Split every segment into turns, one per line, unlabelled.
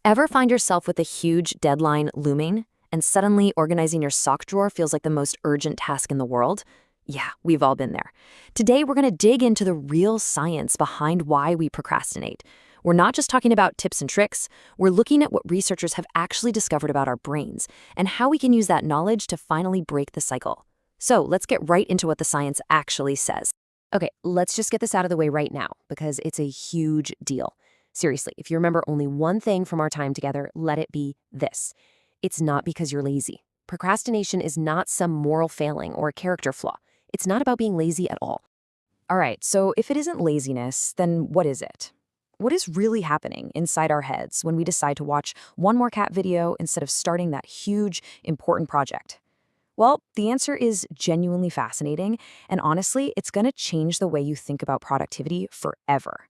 Ever find yourself with a huge deadline looming, and suddenly organizing your sock drawer feels like the most urgent task in the world? Yeah, we've all been there. Today, we're going to dig into the real science behind why we procrastinate. We're not just talking about tips and tricks, we're looking at what researchers have actually discovered about our brains and how we can use that knowledge to finally break the cycle. So let's get right into what the science actually says. Okay, let's just get this out of the way right now because it's a huge deal. Seriously, if you remember only one thing from our time together, let it be this. It's not because you're lazy. Procrastination is not some moral failing or a character flaw. It's not about being lazy at all. All right, so if it isn't laziness, then what is it? What is really happening inside our heads when we decide to watch one more cat video instead of starting that huge, important project? Well, the answer is genuinely fascinating, and honestly, it's going to change the way you think about productivity forever.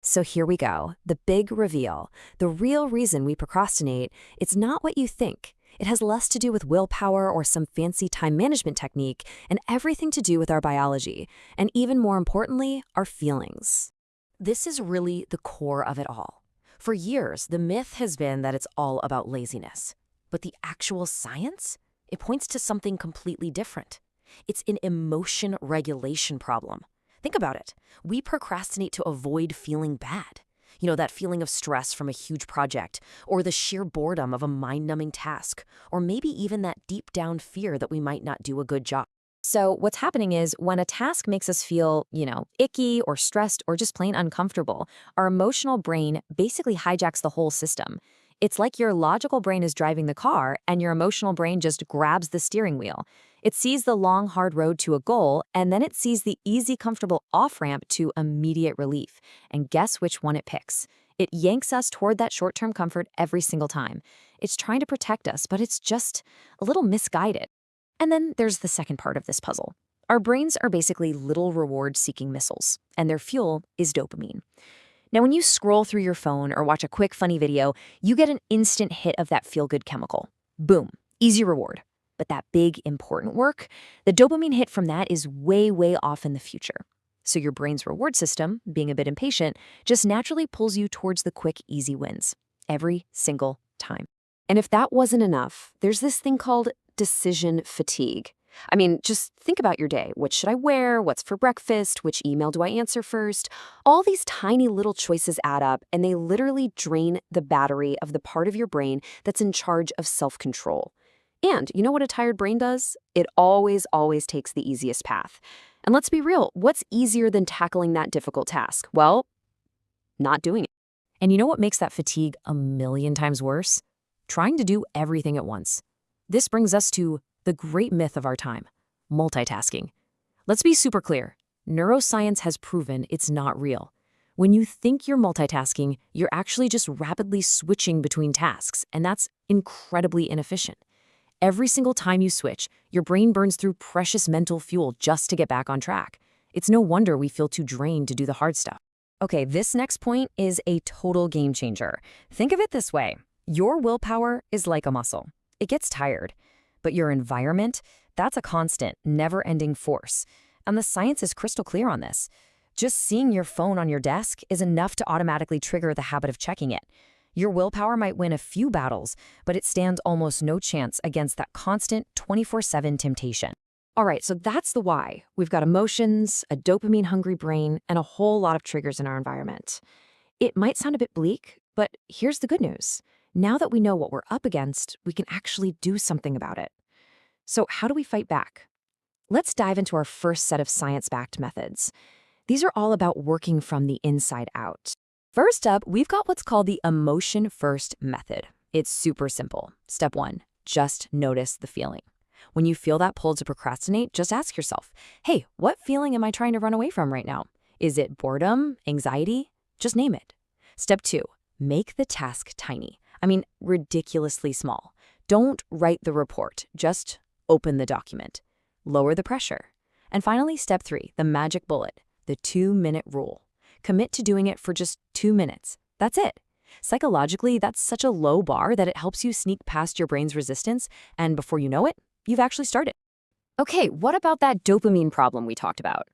So here we go, the big reveal. The real reason we procrastinate, it's not what you think. It has less to do with willpower or some fancy time management technique, and everything to do with our biology, and even more importantly, our feelings. This is really the core of it all. For years, the myth has been that it's all about laziness. But the actual science? It points to something completely different. It's an emotion regulation problem. Think about it. We procrastinate to avoid feeling bad. You know, that feeling of stress from a huge project, or the sheer boredom of a mind-numbing task, or maybe even that deep-down fear that we might not do a good job. So what's happening is when a task makes us feel, icky or stressed or just plain uncomfortable, our emotional brain basically hijacks the whole system. It's like your logical brain is driving the car and your emotional brain just grabs the steering wheel. It sees the long, hard road to a goal, and then it sees the easy, comfortable off-ramp to immediate relief. And guess which one it picks? It yanks us toward that short-term comfort every single time. It's trying to protect us, but it's just a little misguided. And then there's the second part of this puzzle. Our brains are basically little reward-seeking missiles, and their fuel is dopamine. Now, when you scroll through your phone or watch a quick, funny video, you get an instant hit of that feel-good chemical. Boom, easy reward. But that big, important work, the dopamine hit from that is way, way off in the future. So your brain's reward system, being a bit impatient, just naturally pulls you towards the quick, easy wins every single time. And if that wasn't enough, there's this thing called decision fatigue. I mean, just think about your day. What should I wear? What's for breakfast? Which email do I answer first? All these tiny little choices add up, and they literally drain the battery of the part of your brain that's in charge of self-control. And you know what a tired brain does? It always takes the easiest path. And let's be real, what's easier than tackling that difficult task? Well, not doing it. And you know what makes that fatigue a million times worse? Trying to do everything at once. This brings us to the great myth of our time, multitasking. Let's be super clear. Neuroscience has proven it's not real. When you think you're multitasking, you're actually just rapidly switching between tasks, and that's incredibly inefficient. Every single time you switch, your brain burns through precious mental fuel just to get back on track. It's no wonder we feel too drained to do the hard stuff. Okay, this next point is a total game changer. Think of it this way. Your willpower is like a muscle. It gets tired. But your environment, that's a constant, never-ending force. And the science is crystal clear on this. Just seeing your phone on your desk is enough to automatically trigger the habit of checking it. Your willpower might win a few battles, but it stands almost no chance against that constant 24/7 temptation. All right, so that's the why. We've got emotions, a dopamine-hungry brain, and a whole lot of triggers in our environment. It might sound a bit bleak, but here's the good news. Now that we know what we're up against, we can actually do something about it. So how do we fight back? Let's dive into our first set of science-backed methods. These are all about working from the inside out. First up, we've got what's called the emotion-first method. It's super simple. Step 1, just notice the feeling. When you feel that pull to procrastinate, just ask yourself, hey, what feeling am I trying to run away from right now? Is it boredom, anxiety? Just name it. Step 2, make the task tiny. I mean, ridiculously small. Don't write the report, just open the document. Lower the pressure. And finally, step 3, the magic bullet, the 2-minute rule. Commit to doing it for just 2 minutes. That's it. Psychologically, that's such a low bar that it helps you sneak past your brain's resistance, and before you know it, you've actually started. Okay, what about that dopamine problem we talked about?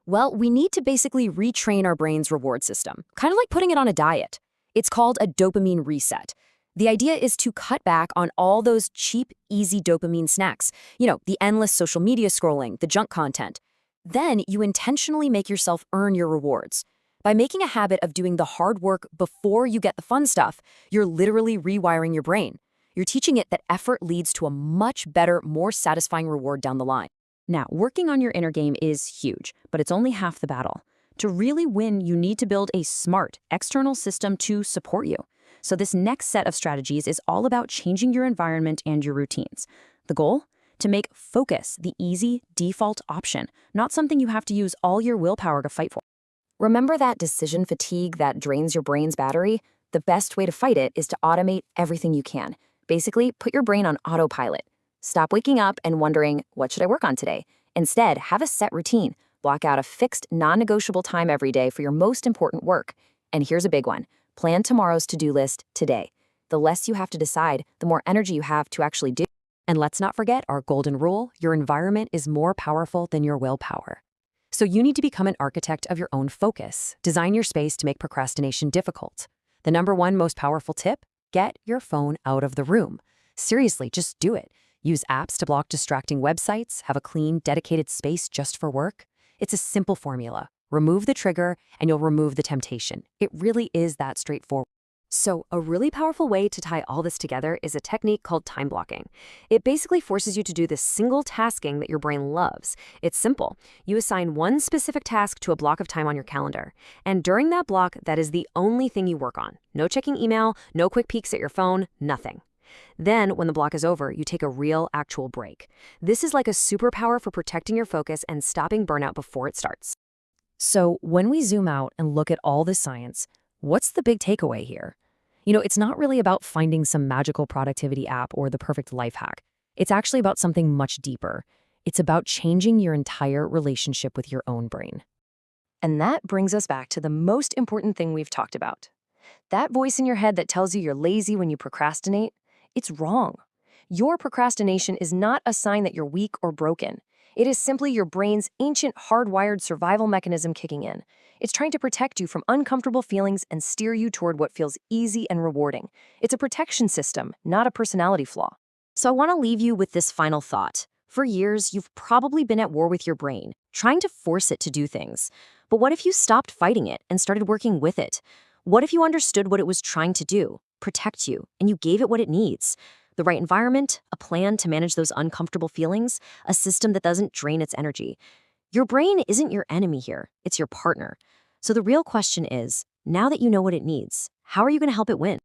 Well, we need to basically retrain our brain's reward system, kind of like putting it on a diet. It's called a dopamine reset. The idea is to cut back on all those cheap, easy dopamine snacks. The endless social media scrolling, the junk content. Then you intentionally make yourself earn your rewards. By making a habit of doing the hard work before you get the fun stuff, you're literally rewiring your brain. You're teaching it that effort leads to a much better, more satisfying reward down the line. Now, working on your inner game is huge, but it's only half the battle. To really win, you need to build a smart, external system to support you. So this next set of strategies is all about changing your environment and your routines. The goal? To make focus the easy, default option, not something you have to use all your willpower to fight for. Remember that decision fatigue that drains your brain's battery? The best way to fight it is to automate everything you can. Basically, put your brain on autopilot. Stop waking up and wondering, what should I work on today? Instead, have a set routine. Block out a fixed, non-negotiable time every day for your most important work. And here's a big one. Plan tomorrow's to-do list today. The less you have to decide, the more energy you have to actually do. And let's not forget our golden rule, your environment is more powerful than your willpower. So you need to become an architect of your own focus. Design your space to make procrastination difficult. The #1 most powerful tip? Get your phone out of the room. Seriously, just do it. Use apps to block distracting websites, have a clean, dedicated space just for work. It's a simple formula. Remove the trigger, and you'll remove the temptation. It really is that straightforward. So a really powerful way to tie all this together is a technique called time blocking. It basically forces you to do this single tasking that your brain loves. It's simple. You assign one specific task to a block of time on your calendar. And during that block, that is the only thing you work on. No checking email, no quick peeks at your phone, nothing. Then, when the block is over, you take a real, actual break. This is like a superpower for protecting your focus and stopping burnout before it starts. So when we zoom out and look at all this science, what's the big takeaway here? It's not really about finding some magical productivity app or the perfect life hack. It's actually about something much deeper. It's about changing your entire relationship with your own brain. And that brings us back to the most important thing we've talked about. That voice in your head that tells you you're lazy when you procrastinate, it's wrong. Your procrastination is not a sign that you're weak or broken. It is simply your brain's ancient hardwired survival mechanism kicking in. It's trying to protect you from uncomfortable feelings and steer you toward what feels easy and rewarding. It's a protection system, not a personality flaw. So I want to leave you with this final thought. For years, you've probably been at war with your brain, trying to force it to do things. But what if you stopped fighting it and started working with it? What if you understood what it was trying to do, protect you, and you gave it what it needs? The right environment, a plan to manage those uncomfortable feelings, a system that doesn't drain its energy. Your brain isn't your enemy here, it's your partner. So the real question is, now that you know what it needs, how are you going to help it win?